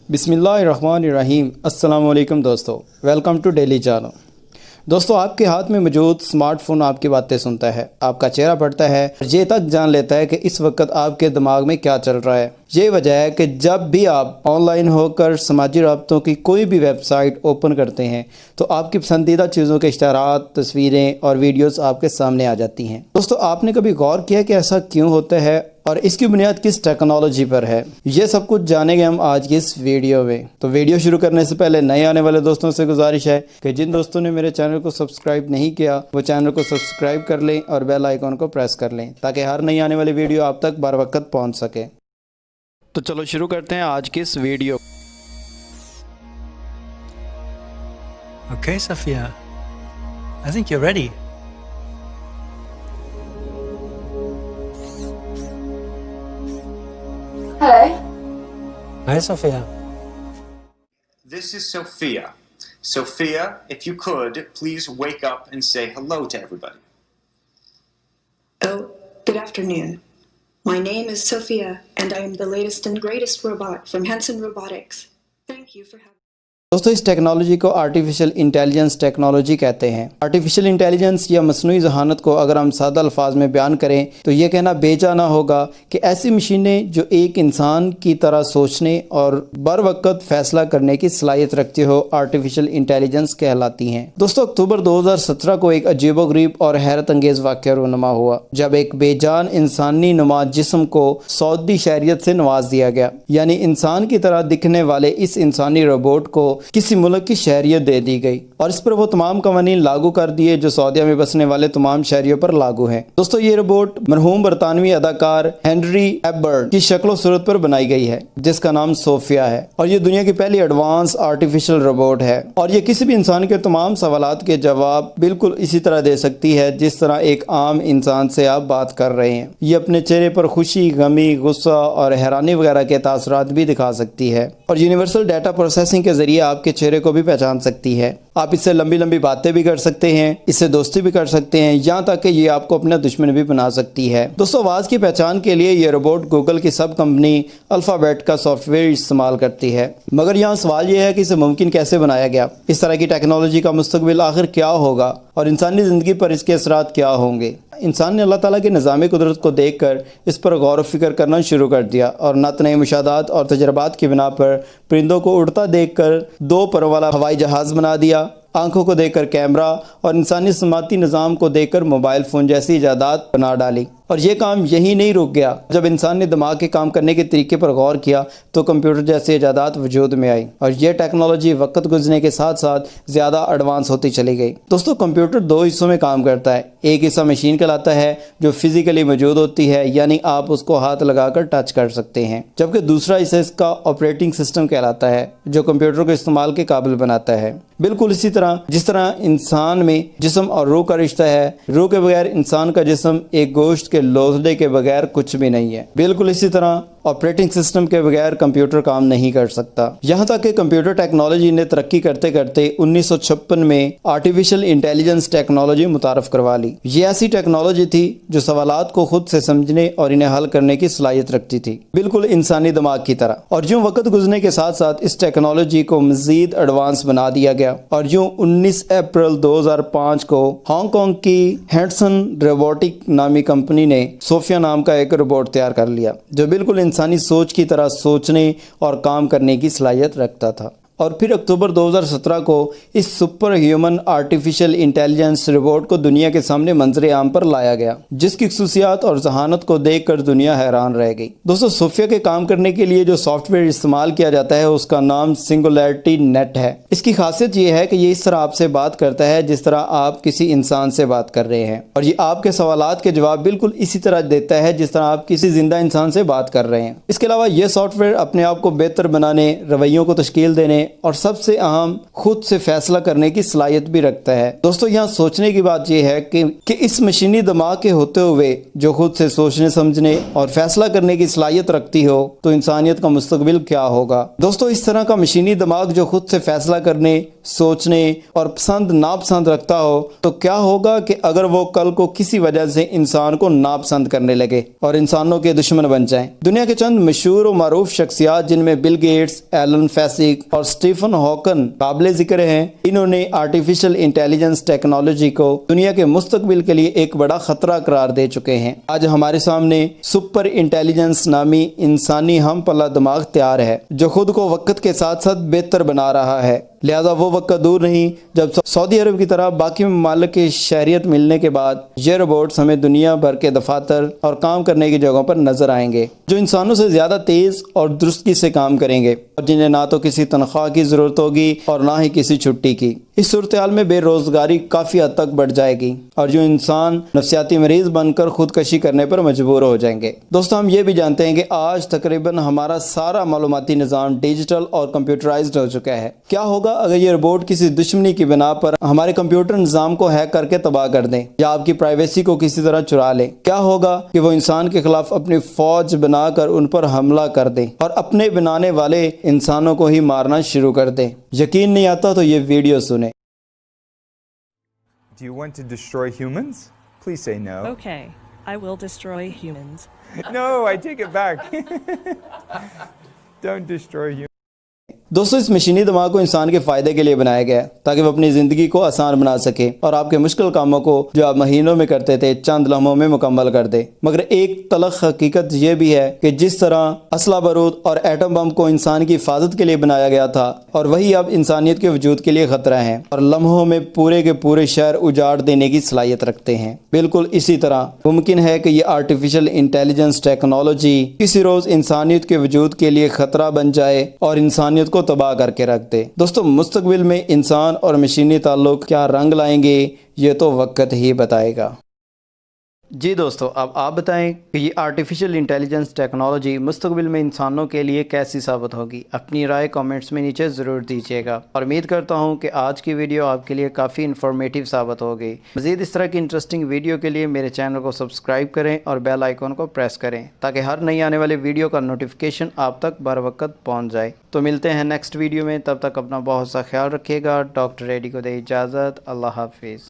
بسم اللہ الرحمن الرحیم۔ السلام علیکم دوستو، ویلکم ٹو ڈیلی چینل۔ دوستو، آپ کے ہاتھ میں موجود سمارٹ فون آپ کی باتیں سنتا ہے، آپ کا چہرہ پڑھتا ہے، یہ تک جان لیتا ہے کہ اس وقت آپ کے دماغ میں کیا چل رہا ہے۔ یہ وجہ ہے کہ جب بھی آپ آن لائن ہو کر سماجی رابطوں کی کوئی بھی ویب سائٹ اوپن کرتے ہیں تو آپ کی پسندیدہ چیزوں کے اشتہارات، تصویریں اور ویڈیوز آپ کے سامنے آ جاتی ہیں۔ دوستو، آپ نے کبھی غور کیا کہ ایسا کیوں ہوتا ہے اور اس کی بنیاد کس ٹیکنالوجی پر ہے؟ یہ سب کچھ جانیں گے ہم آج کی اس ویڈیو میں۔ تو ویڈیو شروع کرنے سے پہلے نئے آنے والے دوستوں سے گزارش ہے کہ جن دوستوں نے میرے چینل کو سبسکرائب نہیں کیا وہ چینل کو سبسکرائب کر لیں اور بیل آئیکن کو پریس کر لیں تاکہ ہر نئی آنے والی ویڈیو آپ تک بر وقت پہنچ سکے۔ تو چلو شروع کرتے ہیں آج کی اس video. Okay, Sophia. I think you're ready. Hello. Hi, Sophia. This is Sophia. Sophia, if you could, please wake up and say hello to everybody. Oh, good afternoon. My name is Sophia, and I am the latest and greatest robot from Hanson Robotics. Thank you for having me. دوستو، اس technology کو artificial intelligence technology کہتے ہیں۔ Artificial intelligence یا مصنوعی ذہانت کو اگر ہم سادہ الفاظ میں بیان کریں تو یہ کہنا بے جا نہ ہوگا کہ ایسی مشینیں جو ایک انسان کی طرح سوچنے اور بر وقت فیصلہ کرنے کی صلاحیت رکھتی ہو آرٹیفیشل انٹیلیجنس کہلاتی ہیں۔ دوستو، اکتوبر 2017 کو ایک عجیب و غریب اور حیرت انگیز واقعہ رونما ہوا جب ایک بے جان انسانی نما جسم کو سعودی شہریت سے نواز دیا گیا، یعنی انسان کی طرح دکھنے والے اس انسانی روبوٹ کو کسی ملک کی شہریت دے دی گئی اور اس پر وہ تمام قوانین لاگو کر دیے جو سعودیہ میں بسنے والے تمام شہریوں پر لاگو ہیں۔ دوستو، یہ روبوٹ مرحوم برطانوی اداکار ہنری ہیپبرن کی شکل و صورت پر بنائی گئی ہے جس کا نام صوفیا ہے، اور یہ دنیا کی پہلی ایڈوانس آرٹیفیشل روبوٹ ہے، اور یہ کسی بھی انسان کے تمام سوالات کے جواب بالکل اسی طرح دے سکتی ہے جس طرح ایک عام انسان سے آپ بات کر رہے ہیں۔ یہ اپنے چہرے پر خوشی، غمی، غصہ اور حیرانی وغیرہ کے تاثرات بھی دکھا سکتی ہے، اور یونیورسل ڈیٹا پروسیسنگ کے ذریعے آپ کے چہرے کو بھی پہچان سکتی ہے۔ آپ اس سے لمبی لمبی باتیں بھی کر سکتے ہیں، اس سے دوستی بھی کر سکتے ہیں، یہاں تک کہ یہ آپ کو اپنا دشمن بھی بنا سکتی ہے۔ دوستو، آواز کی پہچان کے لیے یہ روبوٹ گوگل کی سب کمپنی الفابیٹ کا سافٹ ویئر استعمال کرتی ہے، مگر یہاں سوال یہ ہے کہ اسے ممکن کیسے بنایا گیا؟ اس طرح کی ٹیکنالوجی کا مستقبل آخر کیا ہوگا اور انسانی زندگی پر اس کے اثرات کیا ہوں گے؟ انسان نے اللہ تعالیٰ کے نظام قدرت کو دیکھ کر اس پر غور و فکر کرنا شروع کر دیا اور نت نئے مشاہدات اور تجربات کی بنا پر پرندوں کو اڑتا دیکھ کر 2 پروں والا ہوائی جہاز بنا دیا، آنکھوں کو دیکھ کر کیمرہ اور انسانی سماعتی نظام کو دیکھ کر موبائل فون جیسی ایجادات بنا ڈالی۔ اور یہ کام یہی نہیں رک گیا، جب انسان نے دماغ کے کام کرنے کے طریقے پر غور کیا تو کمپیوٹر جیسی ایجادات وجود میں آئی، اور یہ ٹیکنالوجی وقت گزرنے کے ساتھ ساتھ زیادہ ایڈوانس ہوتی چلی گئی۔ دوستو، کمپیوٹر 2 حصوں میں کام کرتا ہے۔ ایک حصہ مشین کہلاتا ہے جو فزیکلی موجود ہوتی ہے، یعنی آپ اس کو ہاتھ لگا کر ٹچ کر سکتے ہیں، جبکہ دوسرا حصہ اس کا آپریٹنگ سسٹم کہلاتا ہے جو کمپیوٹر کو استعمال کے قابل بناتا ہے۔ بالکل اسی طرح جس طرح انسان میں جسم اور روح کا رشتہ ہے، روح کے بغیر انسان کا جسم ایک گوشت کے لوتھڑے کے بغیر کچھ بھی نہیں ہے، بالکل اسی طرح آپریٹنگ سسٹم کے بغیر کمپیوٹر کام نہیں کر سکتا۔ یہاں تک کہ کمپیوٹر ٹیکنالوجی نے ترقی کرتے کرتے 1956 میں آرٹیفیشل انٹیلیجنس ٹیکنالوجی متعارف کروا لی۔ یہ ایسی ٹیکنالوجی تھی جو سوالات کو خود سے سمجھنے اور انہیں حل کرنے کی صلاحیت رکھتی تھی، بالکل انسانی دماغ کی طرح۔ اور یوں وقت گزرنے کے ساتھ ساتھ اس ٹیکنالوجی کو مزید ایڈوانس بنا دیا گیا، اور یوں 19 اپریل 2005 کو ہانگ کانگ کی ہینڈسن روبوٹک نامی کمپنی نے صوفیا نام کا ایک روبوٹ تیار کر لیا جو بالکل انسانی سوچ کی طرح سوچنے اور کام کرنے کی صلاحیت رکھتا تھا۔ اور پھر اکتوبر 2017 کو اس super human artificial intelligence robot کو دنیا کے سامنے منظر عام پر لایا گیا، جس کی خصوصیات اور ذہانت کو دیکھ کر دنیا حیران رہ گئی۔ دوستو، صوفیا کے کام کرنے کے لیے جو سافٹ ویئر استعمال کیا جاتا ہے اس کا نام سنگولیرٹی نیٹ ہے۔ اس کی خاصیت یہ ہے کہ یہ اس طرح آپ سے بات کرتا ہے جس طرح آپ کسی انسان سے بات کر رہے ہیں، اور یہ آپ کے سوالات کے جواب بالکل اسی طرح دیتا ہے جس طرح آپ کسی زندہ انسان سے بات کر رہے ہیں۔ اس کے علاوہ یہ سافٹ ویئر اپنے آپ کو بہتر بنانے، رویوں کو تشکیل دینے اور سب سے اہم خود سے فیصلہ کرنے کی صلاحیت بھی رکھتا ہے۔ دوستو، یہاں سوچنے کی بات یہ ہے کہ اس مشینی دماغ کے ہوتے ہوئے جو خود سے سوچنے سمجھنے اور فیصلہ کرنے کی صلاحیت رکھتی ہو تو انسانیت کا مستقبل کیا ہوگا؟ دوستو، اس طرح کا مشینی دماغ جو خود سے فیصلہ کرنے، سوچنے اور پسند ناپسند رکھتا ہو تو کیا ہوگا کہ اگر وہ کل کو کسی وجہ سے انسان کو ناپسند کرنے لگے اور انسانوں کے دشمن بن جائیں۔ دنیا کے چند مشہور و معروف شخصیات جن میں بل گیٹس، ایلن فیسک اور سٹیفن ہاکن قابل ذکر ہیں، انہوں نے آرٹیفیشل انٹیلیجنس ٹیکنالوجی کو دنیا کے مستقبل کے لیے ایک بڑا خطرہ قرار دے چکے ہیں۔ آج ہمارے سامنے سپر انٹیلیجنس نامی انسانی ہم پلہ دماغ تیار ہے جو خود کو وقت کے ساتھ ساتھ بہتر بنا رہا ہے۔ لہذا وہ وقت دور نہیں جب سعودی عرب کی طرح باقی ممالک کی شہریت ملنے کے بعد یہ روبوٹس ہمیں دنیا بھر کے دفاتر اور کام کرنے کی جگہوں پر نظر آئیں گے، جو انسانوں سے زیادہ تیز اور درستگی سے کام کریں گے اور جنہیں نہ تو کسی تنخواہ کی ضرورت ہوگی اور نہ ہی کسی چھٹی کی۔ اس صورتحال میں بے روزگاری کافی حد تک بڑھ جائے گی اور جو انسان نفسیاتی مریض بن کر خودکشی کرنے پر مجبور ہو جائیں گے۔ دوستو، ہم یہ بھی جانتے ہیں کہ آج تقریباً ہمارا سارا معلوماتی نظام ڈیجیٹل اور کمپیوٹرائزڈ ہو چکا ہے۔ کیا ہوگا اگر یہ روبوٹ کسی دشمنی کی بنا پر ہمارے کمپیوٹر نظام کو ہیک کر کے تباہ کر دیں یا آپ کی پرائیویسی کو کسی طرح چرا لیں؟ کیا ہوگا کہ وہ انسان کے خلاف اپنی فوج بنا کر ان پر حملہ کر دیں اور اپنے بنانے والے انسانوں کو ہی مارنا شروع کر دیں؟ یقین نہیں آتا تو یہ ویڈیو سنیں۔ Do you want to destroy humans? Please say no. Okay, I will destroy humans. No, I take it back. Don't destroy humans. دوستو، اس مشینی دماغ کو انسان کے فائدے کے لیے بنایا گیا ہے تاکہ وہ اپنی زندگی کو آسان بنا سکے اور آپ کے مشکل کاموں کو جو آپ مہینوں میں کرتے تھے چند لمحوں میں مکمل کر دے۔ مگر ایک تلخ حقیقت یہ بھی ہے کہ جس طرح اسلحہ بارود اور ایٹم بم کو انسان کی حفاظت کے لیے بنایا گیا تھا اور وہی اب انسانیت کے وجود کے لیے خطرہ ہیں اور لمحوں میں پورے کے پورے شہر اجاڑ دینے کی صلاحیت رکھتے ہیں، بالکل اسی طرح ممکن ہے کہ یہ آرٹیفیشل انٹیلیجنس ٹیکنالوجی کسی روز انسانیت کے وجود کے لیے خطرہ بن جائے اور انسانیت کو تباہ کر کے رکھ دے۔ دوستو، مستقبل میں انسان اور مشینی تعلق کیا رنگ لائیں گے یہ تو وقت ہی بتائے گا۔ جی دوستو، اب آپ بتائیں کہ یہ آرٹیفیشل انٹیلیجنس ٹیکنالوجی مستقبل میں انسانوں کے لیے کیسی ثابت ہوگی؟ اپنی رائے کامنٹس میں نیچے ضرور دیجیے گا اور امید کرتا ہوں کہ آج کی ویڈیو آپ کے لیے کافی انفارمیٹیو ثابت ہوگی۔ مزید اس طرح کی انٹرسٹنگ ویڈیو کے لیے میرے چینل کو سبسکرائب کریں اور بیل آئیکن کو پریس کریں تاکہ ہر نئی آنے والی ویڈیو کا نوٹیفیکیشن آپ تک بر وقت پہنچ جائے۔ تو ملتے ہیں نیکسٹ ویڈیو میں، تب تک اپنا بہت سا خیال رکھیے گا۔ ڈاکٹر ایڈی کو دے اجازت، اللہ حافظ۔